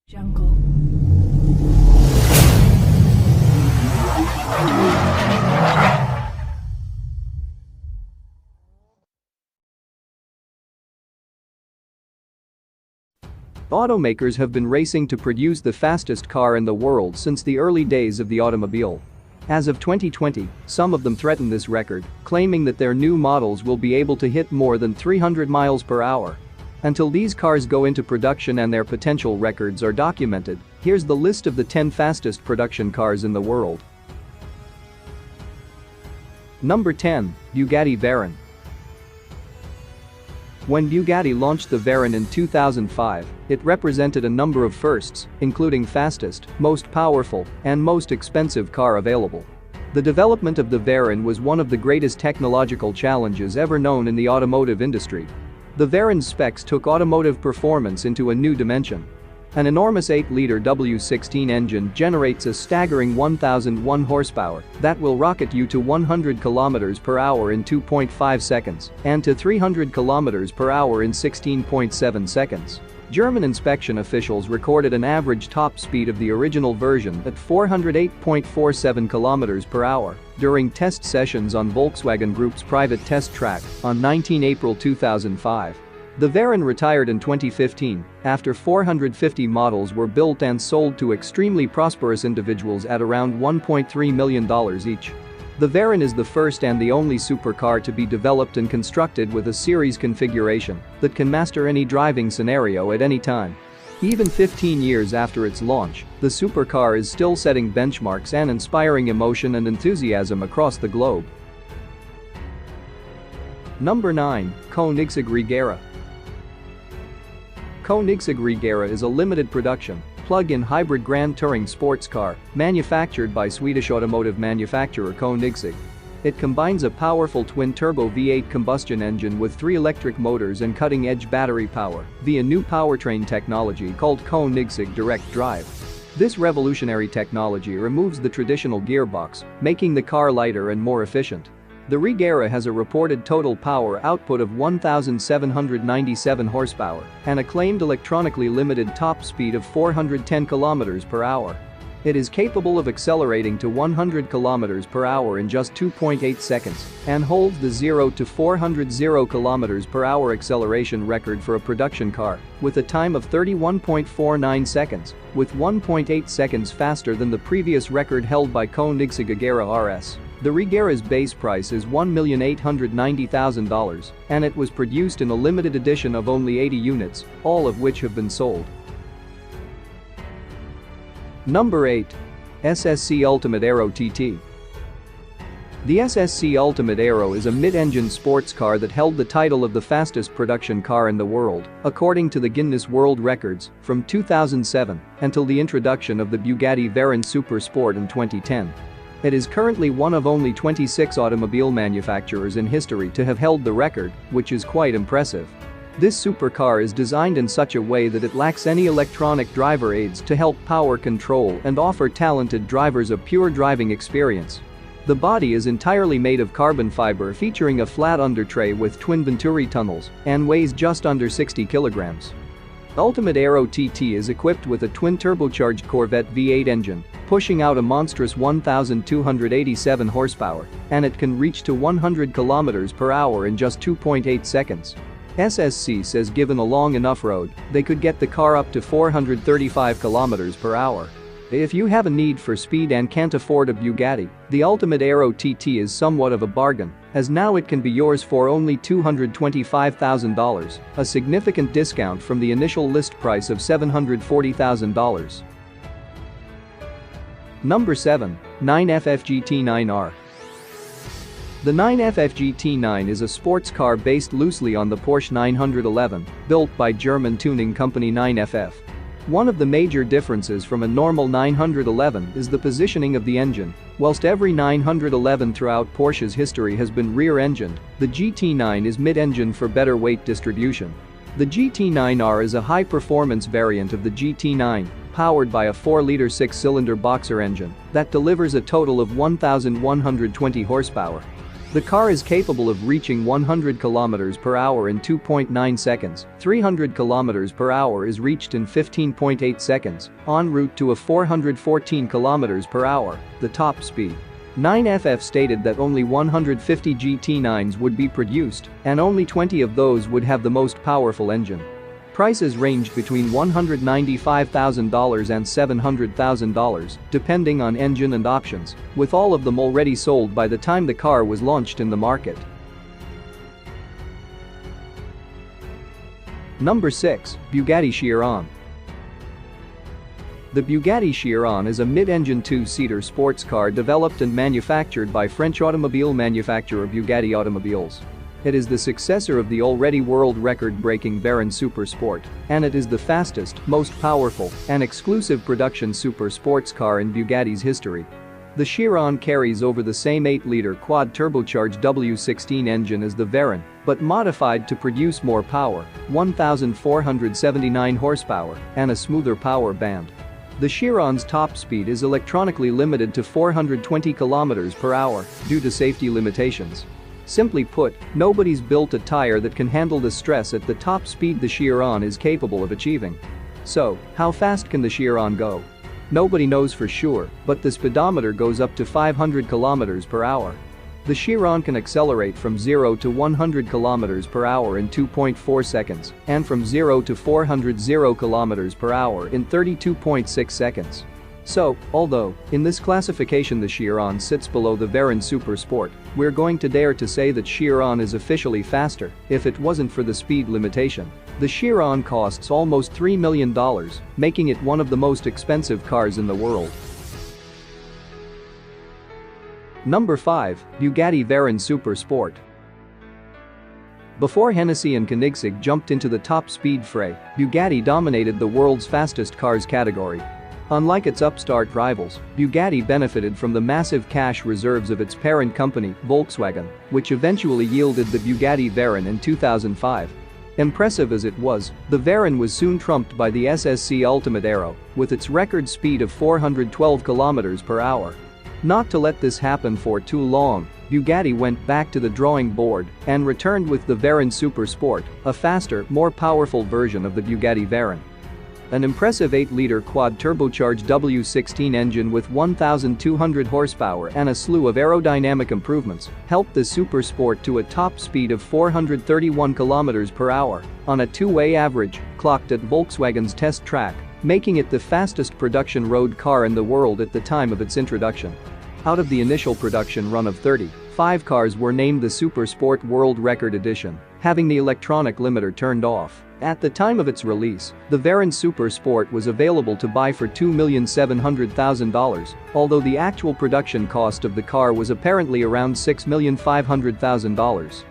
Jungle. Automakers have been racing to produce the fastest car in the world since the early days of the automobile. As of 2020, some of them threaten this record, claiming that their new models will be able to hit more than 300 miles per hour. Until these cars go into production and their potential records are documented, here's the list of the 10 fastest production cars in the world. Number 10. Bugatti Veyron. When Bugatti launched the Veyron in 2005, it represented a number of firsts, including fastest, most powerful, and most expensive car available. The development of the Veyron was one of the greatest technological challenges ever known in the automotive industry. The Veyron's specs took automotive performance into a new dimension. An enormous 8-liter W16 engine generates a staggering 1,001 horsepower that will rocket you to 100 km per hour in 2.5 seconds and to 300 km per hour in 16.7 seconds. German inspection officials recorded an average top speed of the original version at 408.47 km per hour during test sessions on Volkswagen Group's private test track on 19 April 2005. The Veyron retired in 2015 after 450 models were built and sold to extremely prosperous individuals at around $1.3 million each. The Veyron is the first and the only supercar to be developed and constructed with a series configuration that can master any driving scenario at any time. Even 15 years after its launch, the supercar is still setting benchmarks and inspiring emotion and enthusiasm across the globe. Number 9. Koenigsegg Regera. Koenigsegg Regera is a limited production, plug-in hybrid Grand Touring sports car manufactured by Swedish automotive manufacturer Koenigsegg. It combines a powerful twin-turbo V8 combustion engine with 3 electric motors and cutting-edge battery power via new powertrain technology called Koenigsegg Direct Drive. This revolutionary technology removes the traditional gearbox, making the car lighter and more efficient. The Regera has a reported total power output of 1,797 horsepower and a claimed electronically limited top speed of 410 km per hour. It is capable of accelerating to 100 km per hour in just 2.8 seconds and holds the 0 to 400 km per hour acceleration record for a production car with a time of 31.49 seconds, with 1.8 seconds faster than the previous record held by Koenigsegg Agera RS. The Regera's base price is $1,890,000 and it was produced in a limited edition of only 80 units, all of which have been sold. Number 8. SSC Ultimate Aero TT. The SSC Ultimate Aero is a mid-engine sports car that held the title of the fastest production car in the world, according to the Guinness World Records, from 2007 until the introduction of the Bugatti Veyron Super Sport in 2010. It is currently one of only 26 automobile manufacturers in history to have held the record, which is quite impressive. This supercar is designed in such a way that it lacks any electronic driver aids to help power control and offer talented drivers a pure driving experience. The body is entirely made of carbon fiber featuring a flat undertray with twin Venturi tunnels and weighs just under 60 kilograms. Ultimate Aero TT is equipped with a twin-turbocharged Corvette V8 engine, pushing out a monstrous 1,287 horsepower, and it can reach to 100 km per hour in just 2.8 seconds. SSC says given a long enough road, they could get the car up to 435 km per hour. If you have a need for speed and can't afford a Bugatti, the Ultimate Aero TT is somewhat of a bargain, as now it can be yours for only $225,000, a significant discount from the initial list price of $740,000. Number 7. 9FF GT9R. The 9FF GT9 is a sports car based loosely on the Porsche 911, built by German tuning company 9FF. One of the major differences from a normal 911 is the positioning of the engine. Whilst every 911 throughout Porsche's history has been rear-engined, the GT9 is mid-engine for better weight distribution. The GT9R is a high-performance variant of the GT9, powered by a 4-liter 6-cylinder boxer engine that delivers a total of 1,120 horsepower. The car is capable of reaching 100 km per hour in 2.9 seconds, 300 km per hour is reached in 15.8 seconds, en route to a 414 km per hour, the top speed. 9FF stated that only 150 GT9s would be produced, and only 20 of those would have the most powerful engine. Prices ranged between $195,000 and $700,000, depending on engine and options, with all of them already sold by the time the car was launched in the market. Number 6. Bugatti Chiron. The Bugatti Chiron is a mid-engine two-seater sports car developed and manufactured by French automobile manufacturer Bugatti Automobiles. It is the successor of the already world record-breaking Veyron Super Sport, and it is the fastest, most powerful, and exclusive production super sports car in Bugatti's history. The Chiron carries over the same 8-liter quad-turbocharged W16 engine as the Veyron, but modified to produce more power, 1,479 horsepower, and a smoother power band. The Chiron's top speed is electronically limited to 420 km per hour due to safety limitations. Simply put, nobody's built a tire that can handle the stress at the top speed the Chiron is capable of achieving. So, how fast can the Chiron go? Nobody knows for sure, but the speedometer goes up to 500 km per hour. The Chiron can accelerate from 0 to 100 km per hour in 2.4 seconds, and from 0 to 400 km per hour in 32.6 seconds. So, although, in this classification the Chiron sits below the Veyron Super Sport, we're going to dare to say that Chiron is officially faster if it wasn't for the speed limitation. The Chiron costs almost $3 million, making it one of the most expensive cars in the world. Number 5. Bugatti Veyron Super Sport. Before Hennessy and Koenigsegg jumped into the top speed fray, Bugatti dominated the world's fastest cars category. Unlike its upstart rivals, Bugatti benefited from the massive cash reserves of its parent company, Volkswagen, which eventually yielded the Bugatti Veyron in 2005. Impressive as it was, the Veyron was soon trumped by the SSC Ultimate Aero, with its record speed of 412 km per hour. Not to let this happen for too long, Bugatti went back to the drawing board and returned with the Veyron Super Sport, a faster, more powerful version of the Bugatti Veyron. An impressive 8-liter quad-turbocharged W16 engine with 1,200 horsepower and a slew of aerodynamic improvements helped the Super Sport to a top speed of 431 km per hour on a two-way average, clocked at Volkswagen's test track, making it the fastest production road car in the world at the time of its introduction. Out of the initial production run of 30, 5 cars were named the Super Sport World Record Edition, having the electronic limiter turned off. At the time of its release, the Veyron Super Sport was available to buy for $2,700,000, although the actual production cost of the car was apparently around $6,500,000.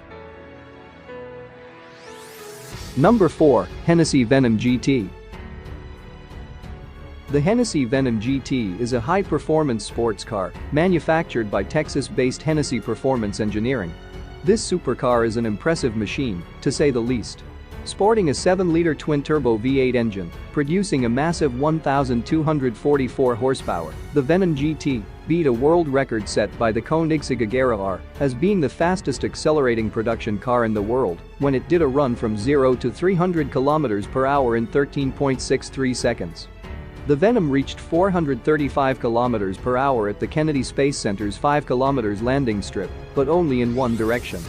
Number 4. Hennessy Venom GT. The Hennessy Venom GT is a high-performance sports car manufactured by Texas-based Hennessy Performance Engineering. This supercar is an impressive machine, to say the least. Sporting a 7-liter twin-turbo V8 engine, producing a massive 1,244 horsepower, the Venom GT beat a world record set by the Koenigsegg Agera R as being the fastest accelerating production car in the world when it did a run from 0 to 300 km per hour in 13.63 seconds. The Venom reached 435 km per hour at the Kennedy Space Center's 5 km landing strip, but only in one direction.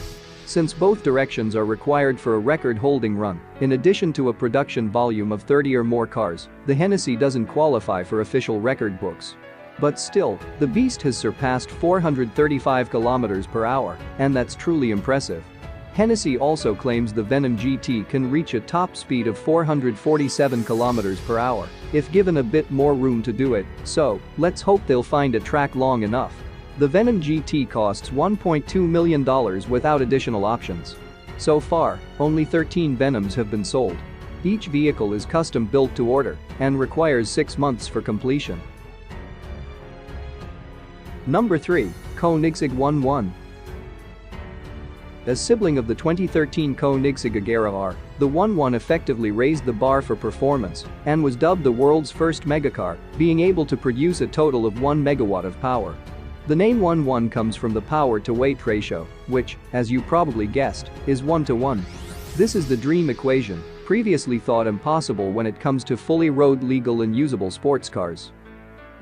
Since both directions are required for a record-holding run, in addition to a production volume of 30 or more cars, the Hennessy doesn't qualify for official record books. But still, the beast has surpassed 435 km per hour, and that's truly impressive. Hennessy also claims the Venom GT can reach a top speed of 447 km per hour if given a bit more room to do it, so let's hope they'll find a track long enough. The Venom GT costs $1.2 million without additional options. So far, only 13 Venoms have been sold. Each vehicle is custom built to order and requires 6 months for completion. Number 3. Koenigsegg 11. As sibling of the 2013 Koenigsegg Agera R, the 11 effectively raised the bar for performance and was dubbed the world's first megacar, being able to produce a total of 1 megawatt of power. The name 1-1 comes from the power-to-weight ratio, which, as you probably guessed, is 1-to-1. This is the dream equation, previously thought impossible when it comes to fully road-legal and usable sports cars.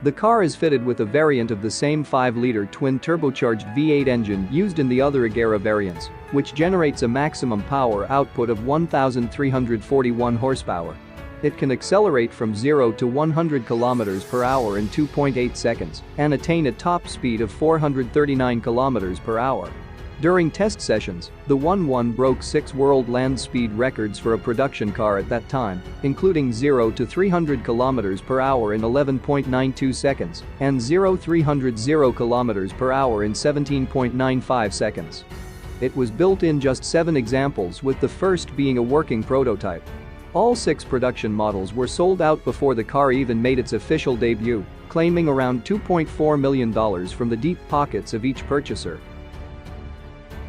The car is fitted with a variant of the same 5-liter twin-turbocharged V8 engine used in the other Agera variants, which generates a maximum power output of 1,341 horsepower. It can accelerate from 0 to 100 km per hour in 2.8 seconds and attain a top speed of 439 km per hour. During test sessions, the 1-1 broke 6 world land speed records for a production car at that time, including 0 to 300 km per hour in 11.92 seconds and 0-300 km per hour in 17.95 seconds. It was built in just 7 examples, with the first being a working prototype. All 6 production models were sold out before the car even made its official debut, claiming around $2.4 million from the deep pockets of each purchaser.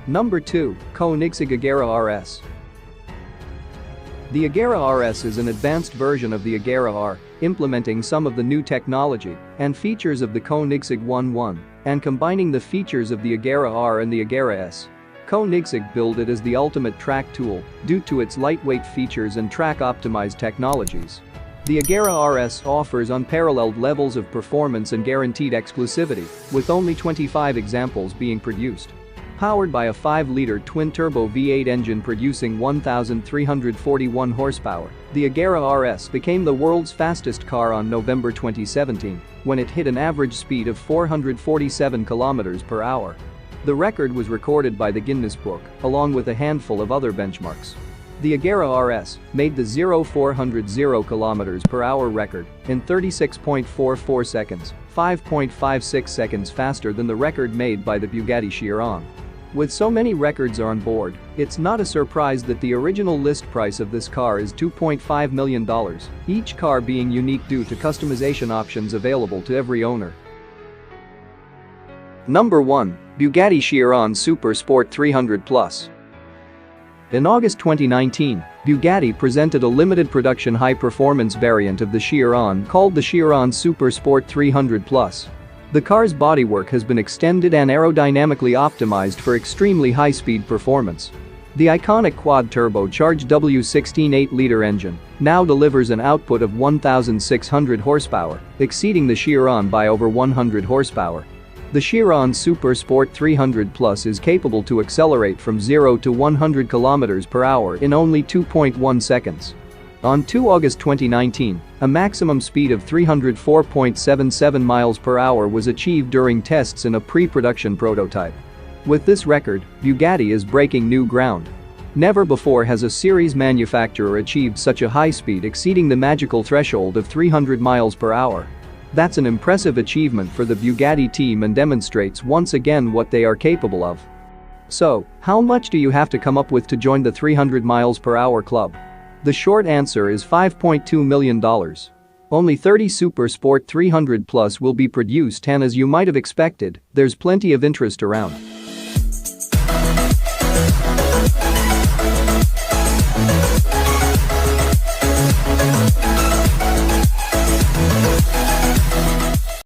Number 2. Koenigsegg Agera RS. The Agera RS is an advanced version of the Agera R, implementing some of the new technology and features of the Koenigsegg 1-1 and combining the features of the Agera R and the Agera S. Koenigsegg billed it as the ultimate track tool due to its lightweight features and track-optimized technologies. The Agera RS offers unparalleled levels of performance and guaranteed exclusivity, with only 25 examples being produced. Powered by a 5-liter twin-turbo V8 engine producing 1,341 horsepower, the Agera RS became the world's fastest car on November 2017, when it hit an average speed of 447 km per hour. The record was recorded by the Guinness Book, along with a handful of other benchmarks. The Agera RS made the 0-400 km per hour record in 36.44 seconds, 5.56 seconds faster than the record made by the Bugatti Chiron. With so many records on board, it's not a surprise that the original list price of this car is $2.5 million, each car being unique due to customization options available to every owner. Number 1. Bugatti Chiron Super Sport 300 Plus. In August 2019, Bugatti presented a limited production high-performance variant of the Chiron called the Chiron Super Sport 300 Plus. The car's bodywork has been extended and aerodynamically optimized for extremely high-speed performance. The iconic quad-turbocharged W16 8-liter engine now delivers an output of 1,600 horsepower, exceeding the Chiron by over 100 horsepower. The Chiron Super Sport 300 Plus is capable to accelerate from 0 to 100 km per hour in only 2.1 seconds. On 2 August 2019, a maximum speed of 304.77 miles per hour was achieved during tests in a pre-production prototype. With this record, Bugatti is breaking new ground. Never before has a series manufacturer achieved such a high speed exceeding the magical threshold of 300 miles per hour. That's an impressive achievement for the Bugatti team and demonstrates once again what they are capable of. So, how much do you have to come up with to join the 300 miles per hour club? The short answer is $5.2 million. Only 30 Super Sport 300 Plus will be produced, and as you might have expected, there's plenty of interest around.